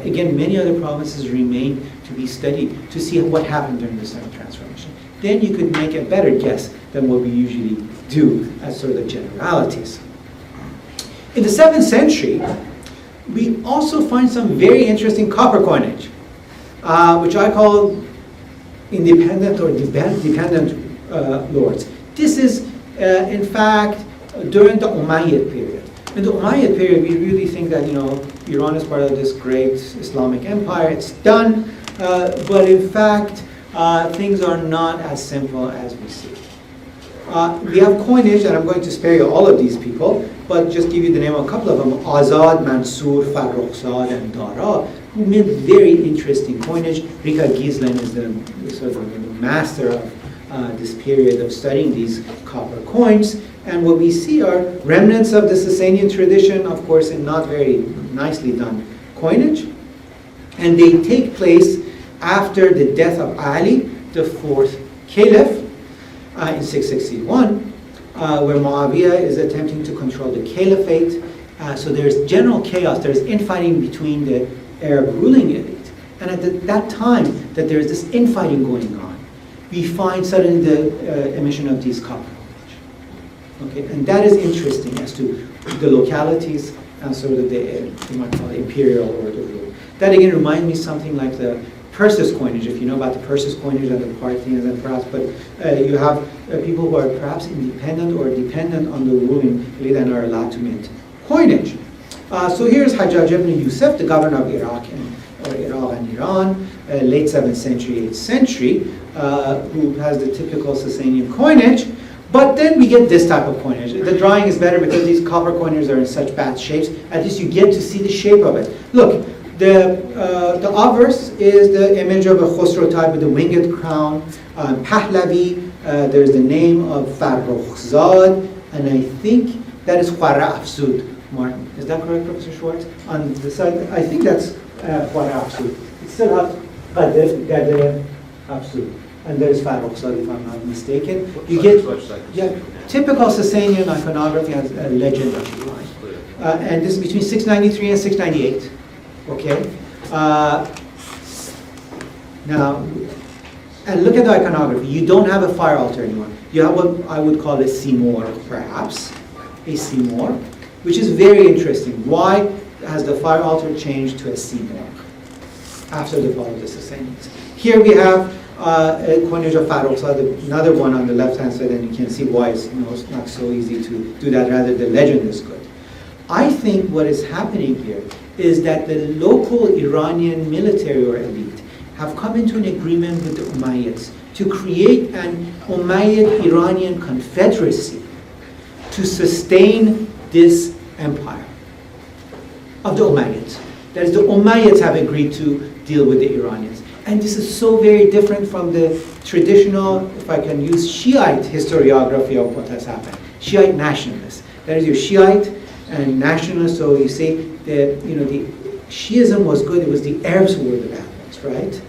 Again, many other provinces remain to be studied to see what happened during the Islamic transformation. Then you could make a better guess than what we usually do as sort of the generalities. In the 7th century, we also find some very interesting copper coinage, which I call independent or dependent lords. This is, in fact, during the Umayyad period. In the Umayyad period, we really think that, Iran is part of this great Islamic empire. It's done, but in fact, things are not as simple as we see. We have coinage, and I'm going to spare you all of these people, but just give you the name of a couple of them: Azad, Mansur, Farrukhzad, and Dara, who made very interesting coinage. Rika Gizlan is the sort of the master of this period of studying these copper coins. And what we see are remnants of the Sasanian tradition, of course, in not very nicely done coinage. And they take place after the death of Ali, the 4th Caliph, in 661, where Muawiyah is attempting to control the caliphate. So there's general chaos. There's infighting between the Arab ruling elite. And at that time that there's this infighting going on, we find suddenly the emission of these copper coinage. Okay, and that is interesting as to the localities and sort of the, you might call it imperial order rule. That again reminds me something like the Persis coinage, if you know about the Persis coinage and the Parthians and perhaps, but you have people who are perhaps independent or dependent on the ruling elite and are allowed to mint coinage. So here's Hajjaj ibn Yusuf, the governor of Iraq and Iran, late 7th century, 8th century, who has the typical Sasanian coinage. But then we get this type of coinage. The drawing is better because these copper coiners are in such bad shapes. At least you get to see the shape of it. Look, the obverse is the image of a Khosrow type with a winged crown. Pahlavi, there's the name of Farrukhzad, and I think that is Khwara Afsud. Martin, is that correct, Professor Schwartz? On the side, I think that's Khwara Afsud. It still has Qadr Afsud. And there's Farrukhzad, if I'm not mistaken. You get typical Sasanian iconography has a legend of the line. And this is between 693 and 698. Okay. Now, and look at the iconography. You don't have a fire altar anymore. You have what I would call a simor, perhaps, a simor, which is very interesting. Why has the fire altar changed to a simor after the fall of the Sasanians? Here we have a coinage of Farrukhzad, another one on the left-hand side, and you can see why it's not so easy to do that. Rather, the legend is good. I think what is happening here is that the local Iranian military or elite have come into an agreement with the Umayyads to create an Umayyad Iranian confederacy to sustain this empire of the Umayyads. That is, the Umayyads have agreed to deal with the Iranians. And this is so very different from the traditional, if I can use Shiite historiography of what has happened. Shiite nationalists. That is, your Shiite and nationalists, so you say that the Shiism was good, it was the Arabs who were the bad ones, right?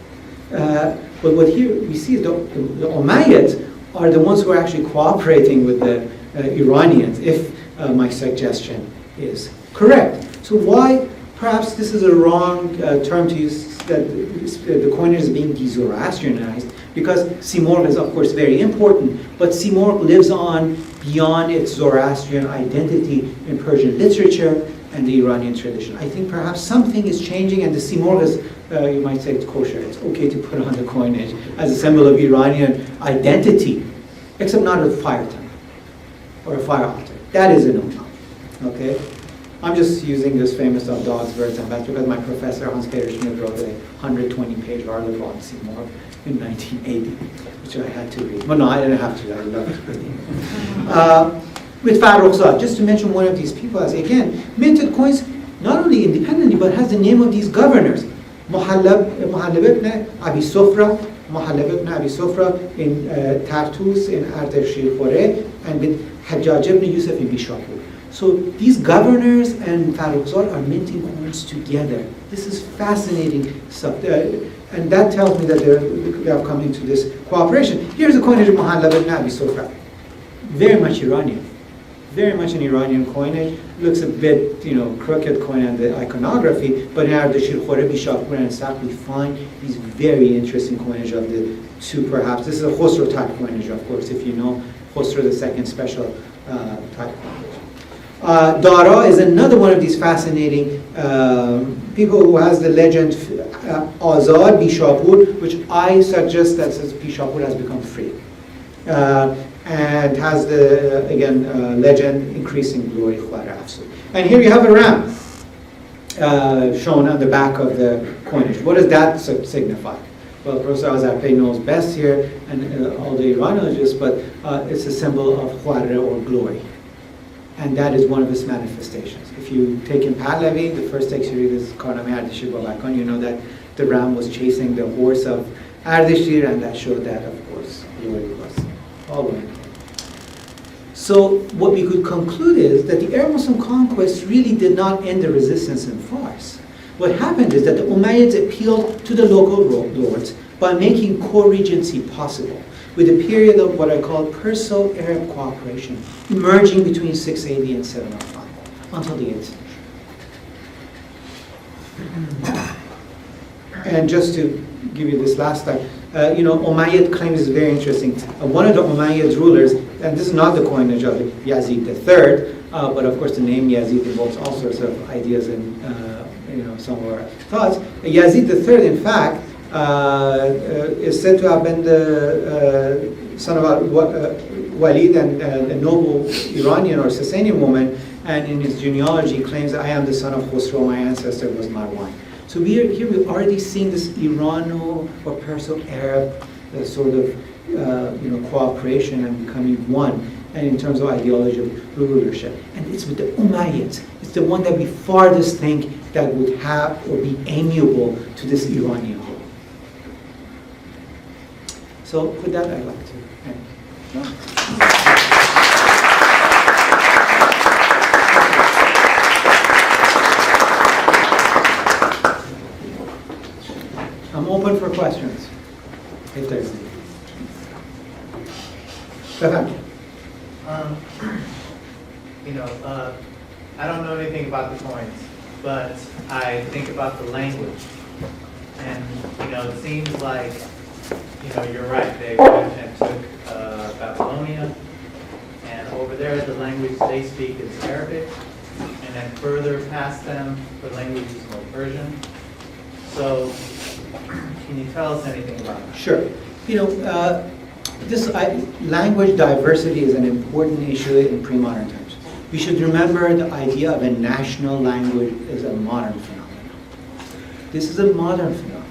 But what here we see is the Umayyads are the ones who are actually cooperating with the Iranians, if my suggestion is correct. So why, perhaps this is a wrong term to use, that the coinage is being de-Zoroastrianized, because Simorgh is of course very important, but Simorgh lives on beyond its Zoroastrian identity in Persian literature and the Iranian tradition. I think perhaps something is changing, and the Simorgh is, you might say it's kosher, it's okay to put on the coinage as a symbol of Iranian identity, except not a fire temple or a fire altar. That is a no-no, okay? I'm just using this famous of Dogs, Birds, and Bats because my professor, Hans-Peter Schmidt, wrote a 120-page article on Simorgh in 1980, which I had to read. Well, no, I didn't have to. I loved reading. With Farrukhzad, just to mention one of these people, as again, minted coins not only independently, but has the name of these governors. Muhallab ibn Abi Sofra, in Tartus, in Ardashir Khore, and with Hajjaj ibn Yusuf in Bishapur. So these governors and Farrukhzad are minting coins together. This is fascinating stuff. And that tells me that they have come into this cooperation. Here's a coinage of Muhallab ibn Abi Sofra. Very much Iranian. very much an Iranian coinage. Looks a bit, crooked coin on the iconography, but in Ardashir Khorebi, Shahpur, and Sak, we find these very interesting coinage of the two, perhaps. This is a Khosrow type coinage, of course, if you know Khosrow II special type coinage. Dara is another one of these fascinating people who has the legend Azad Bishapur, which I suggest that says Bishapur has become free. And has the, again, legend increasing glory. And here you have a ram shown on the back of the coinage. What does that signify? Well, Professor Azarpei knows best here, and all the Iranologists, but it's a symbol of khwara, or glory. And that is one of its manifestations. If you take in Pahlavi, the first text you read is Karname Ardashir Babakon, you know that the ram was chasing the horse of Ardashir, and that showed that, of course, glory was all the way. So what we could conclude is that the Arab-Muslim conquest really did not end the resistance in Fars. What happened is that the Umayyads appealed to the local lords by making co-regency possible, with a period of what I call Perso-Arab cooperation emerging between 680 and 705 until the 8th century. And just to give you this last time, Umayyad claims is very interesting. One of the Umayyad rulers, and this is not the coinage of Yazid III, but of course the name Yazid invokes all sorts of ideas and some of our thoughts. Yazid III, in fact, is said to have been the son of Walid and a noble Iranian or Sasanian woman, and in his genealogy claims that I am the son of Khosrow, my ancestor was Marwan. So we're already seeing this Irano or Perso-Arab sort of cooperation and becoming one, and in terms of ideology of rulership. And it's with the Umayyads. It's the one that we farthest think that would have or be amiable to this Iranian hope. So with that, I'd like to end. I'm open for questions, if there's any. Stefan. I don't know anything about the coins, but I think about the language. And, it seems like, you're right, they went and took Babylonia, and over there the language they speak is Arabic, and then further past them the language is more Persian. So, can you tell us anything about that? Sure. This language diversity is an important issue in pre-modern times. We should remember the idea of a national language is a modern phenomenon. This is a modern phenomenon.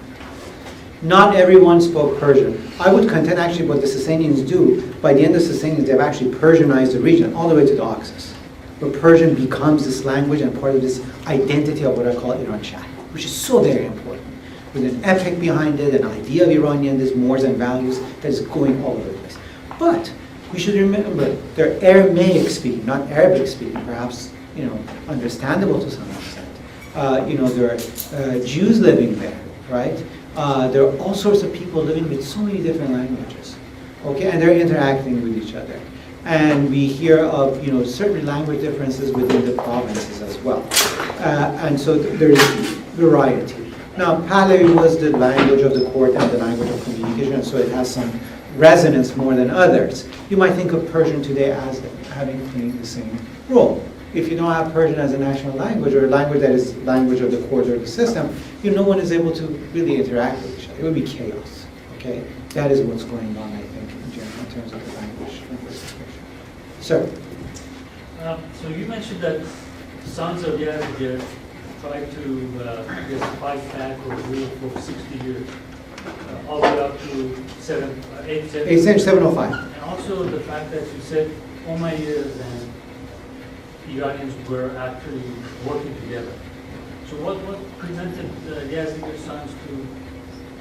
Not everyone spoke Persian. I would contend actually what the Sasanians do, by the end of the Sasanians, they've actually Persianized the region all the way to the Oxus, where Persian becomes this language and part of this identity of what I call Iranshahr, which is so very important, with an epic behind it, an idea of Iranian, mores and values that is going all over the place. But we should remember they're Aramaic speaking, not Arabic speaking, perhaps understandable to some extent. There are Jews living there, right? There are all sorts of people living with so many different languages, okay, and they're interacting with each other. And we hear of certain language differences within the provinces as well, and so there's variety. Now, Pahlavi was the language of the court and the language of communication, so it has some resonance more than others. You might think of Persian today as having played the same role. If you don't have Persian as a national language, or a language that is language of the court or the system, no one is able to really interact with each other. It would be chaos, okay? That is what's going on, I think, in general, in terms of the language situation. Sir? So you mentioned that sons of Yazid tried to fight back or rule for 60 years, all the way up to 705. And also the fact that you said Umayyads and Iranians were actually working together. So what prevented the Yazidi sons to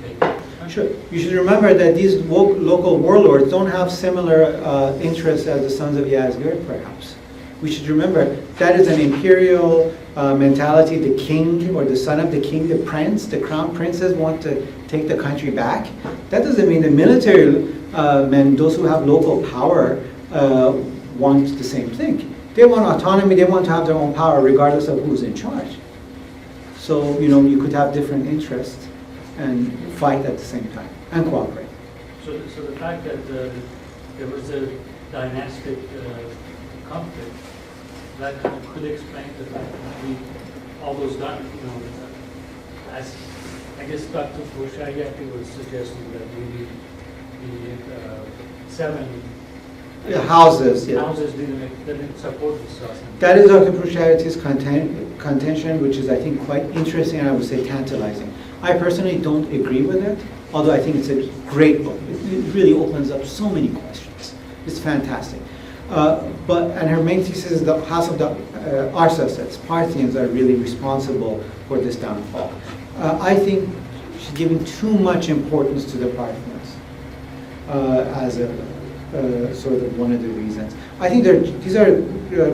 take it? Sure. You should remember that these local warlords don't have similar interests as the sons of Yazgir, perhaps. We should remember that is an imperial mentality. The king or the son of the king, the prince, the crown princes want to take the country back. That doesn't mean the military men, those who have local power, want the same thing. They want autonomy, they want to have their own power regardless of who's in charge. So, you could have different interests and fight at the same time and cooperate. So the fact that there was a dynastic conflict, that could explain the fact that all those as I guess Dr. Touraj was suggesting that maybe the 7 The houses, yeah. houses didn't support the Sasanian. That is Dr. Touraj's contention, which is, I think, quite interesting and I would say tantalizing. I personally don't agree with it, although I think it's a great book. It really opens up so many questions. It's fantastic. And her main thesis is the House of the Arsacids, Parthians, are really responsible for this downfall. I think she's giving too much importance to the Parthians as a sort of one of the reasons. I think these are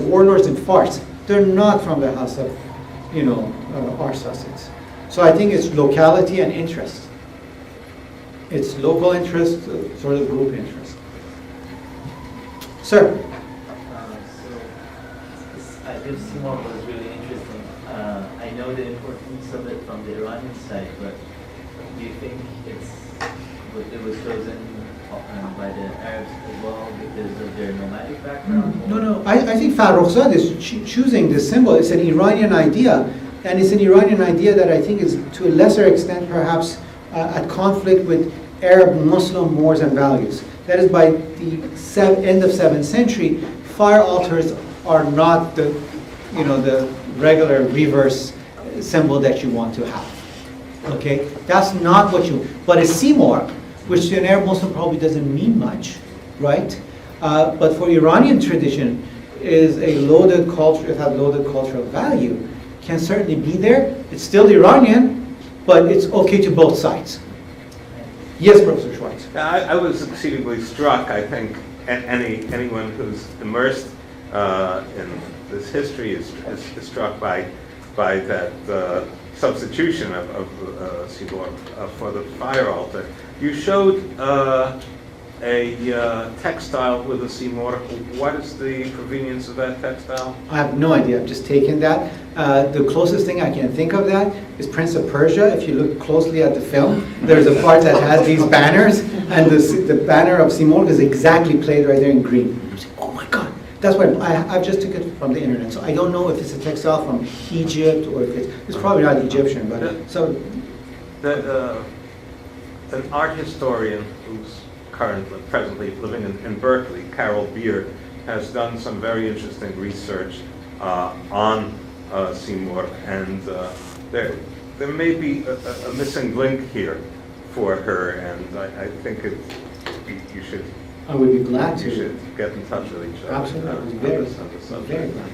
warlords in farce. They're not from the House of, Arsacids. So I think it's locality and interest. It's local interest, sort of group interest. Sir. This Simon was really interesting. I know the importance of it from the Iranian side, but do you think it was chosen by the Arabs as well because of their nomadic background? No. I think Farrokhzad is choosing this symbol. It's an Iranian idea, and it's an Iranian idea that I think is to a lesser extent perhaps at conflict with Arab Muslim mores and values. That is, by the end of 7th century, fire altars are not the regular reverse symbol that you want to have. Okay, that's not what but a Seymour, which to an Arab Muslim probably doesn't mean much, right? But for Iranian tradition, is a loaded culture. It has loaded cultural value. Can certainly be there. It's still Iranian, but it's okay to both sides. Yes, Professor Schwartz. I was exceedingly struck. I think anyone who's immersed in this history is struck by that substitution of Seymour for the fire altar. You showed a textile with a Seymour. What is the provenience of that textile? I have no idea. I've just taken that. The closest thing I can think of that is Prince of Persia. If you look closely at the film, there's a part that has these banners, and the banner of Seymour is exactly played right there in green. Oh my God. That's why I've just took it from the internet. So I don't know if it's a textile from Egypt or if it's probably not Egyptian. But so an art historian who's presently living in Berkeley, Carol Beer, has done some very interesting research on Seymour, and there may be a missing link here for her, and I think you should. I would be glad to. You should get in touch with each other. Absolutely, very glad.